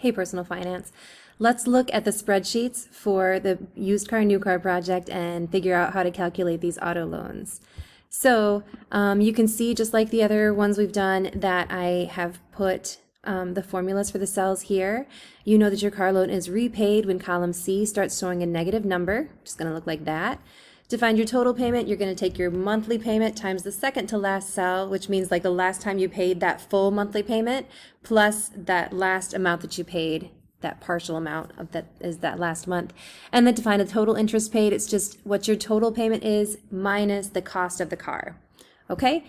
Hey, Personal Finance. Let's look at the spreadsheets for the used car, new car project and figure out how to calculate these auto loans. So you can see, just like the other ones we've done, that I have put the formulas for the cells here. You know that your car loan is repaid when column C starts showing a negative number. Just going to look like that. To find your total payment, you're going to take your monthly payment times the second to last cell, which means like the last time you paid that full monthly payment, plus that last amount that you paid, that partial amount of that is that last month. And then to find the total interest paid, it's just what your total payment is minus the cost of the car. Okay?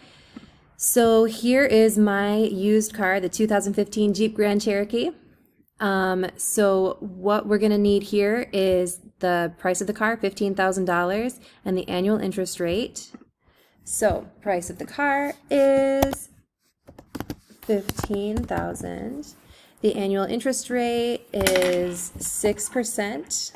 So here is my used car, the 2015 Jeep Grand Cherokee. So what we're going to need here is the price of the car, $15,000, and the annual interest rate. So price of the car is $15,000. The annual interest rate is 6%.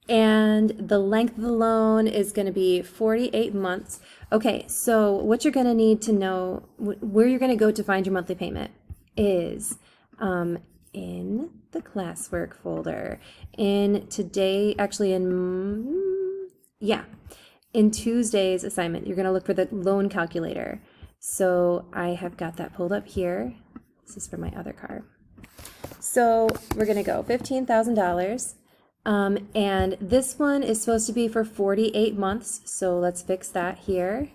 And the length of the loan is going to be 48 months. Okay, so what you're going to need to know, where you're going to go to find your monthly payment is in the classwork folder. In Tuesday's assignment, you're going to look for the loan calculator. So I have got that pulled up here. This is for my other car. So we're going to go $15,000. And this one is supposed to be for 48 months. So let's fix that here.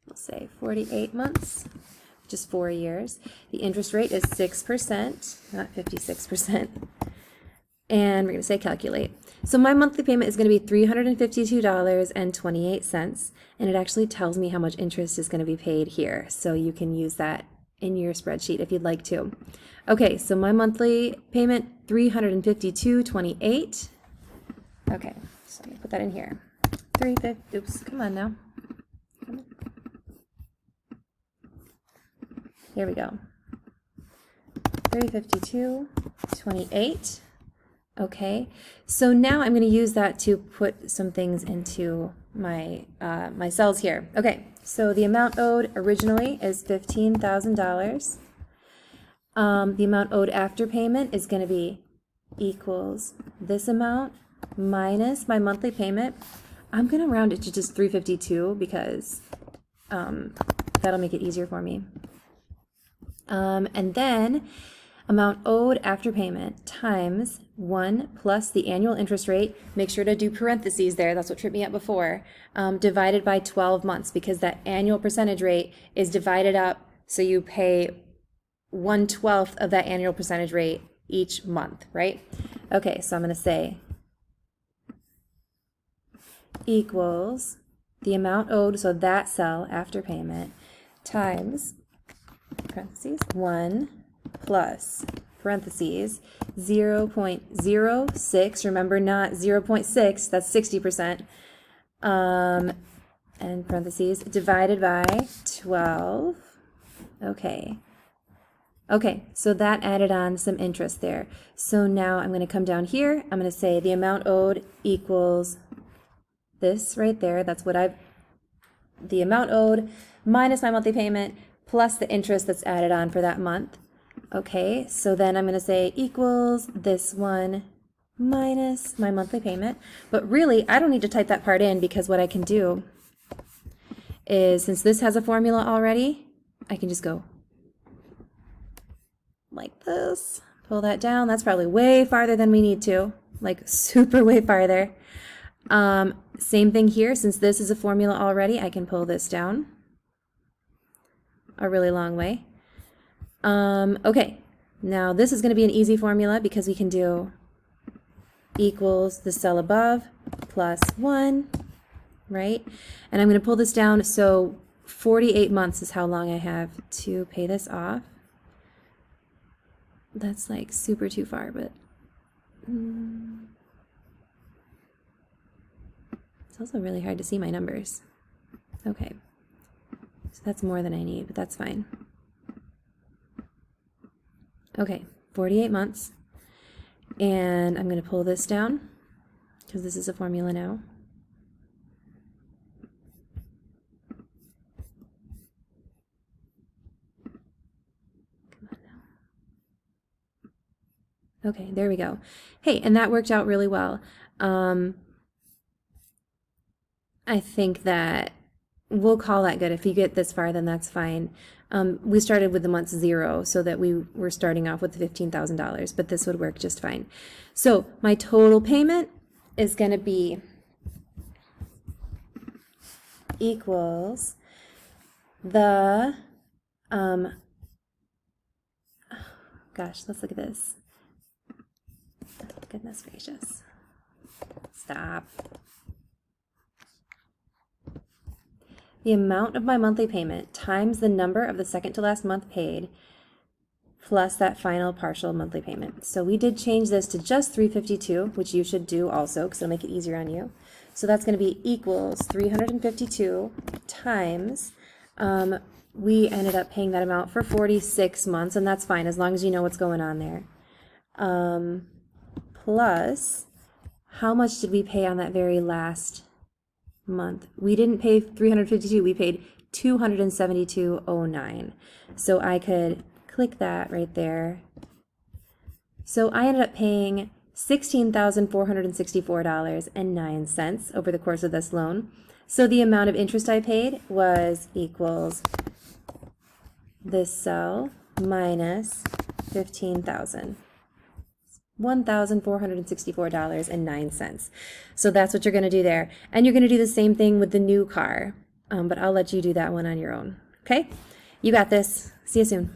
We'll say 48 months, just 4 years. The interest rate is 6%, not 56%. And we're going to say calculate. So my monthly payment is going to be $352.28. And it actually tells me how much interest is going to be paid here. So you can use that in your spreadsheet if you'd like to. Okay, so my monthly payment, $352.28. Okay, so I'm gonna put that in here. Oops, come on now. Here we go. $352.28. Okay, so now I'm going to use that to put some things into my my cells here. Okay, so the amount owed originally is $15,000. The amount owed after payment is going to be equals this amount minus my monthly payment. I'm going to round it to just 352 because that'll make it easier for me. And then amount owed after payment times 1 plus the annual interest rate. Make sure to do parentheses there. That's what tripped me up before. Divided by 12 months, because that annual percentage rate is divided up, so you pay 1/12 of that annual percentage rate each month, right? Okay, so I'm going to say equals the amount owed, so that cell after payment, times parentheses 1 plus parentheses 0.06, remember not 0.6, that's 60%, and parentheses divided by 12. Okay, so that added on some interest there. So now I'm going to come down here, I'm going to say the amount owed equals this right there, that's what the amount owed minus my monthly payment plus the interest that's added on for that month. Okay, so then I'm going to say equals this one minus my monthly payment. But really, I don't need to type that part in, because what I can do is, since this has a formula already, I can just go like this. Pull that down. That's probably way farther than we need to, like super way farther. Same thing here. Since this is a formula already, I can pull this down a really long way. Okay, now this is going to be an easy formula, because we can do equals the cell above plus 1, right? And I'm going to pull this down, so 48 months is how long I have to pay this off. That's like super too far, but it's also really hard to see my numbers. Okay, so that's more than I need, but that's fine. Okay, 48 months, and I'm going to pull this down, because this is a formula now. Come on now. Okay, there we go. Hey, and that worked out really well. I think that we'll call that good. If you get this far, then that's fine. We started with the month 0 so that we were starting off with $15,000, but this would work just fine. So my total payment is going to be equals the, gosh, let's look at this. Goodness gracious. Stop. The amount of my monthly payment times the number of the second to last month paid plus that final partial monthly payment. So we did change this to just $352, which you should do also because it'll make it easier on you. So that's going to be equals 352 times, we ended up paying that amount for 46 months, and that's fine as long as you know what's going on there. Plus, how much did we pay on that very last month? We didn't pay 352, we paid 272.09. So I could click that right there. So I ended up paying $16,464.09 over the course of this loan. So the amount of interest I paid was equals this cell minus 15,000. $1,464.09. So that's what you're going to do there. And you're going to do the same thing with the new car, but I'll let you do that one on your own. Okay? You got this. See you soon.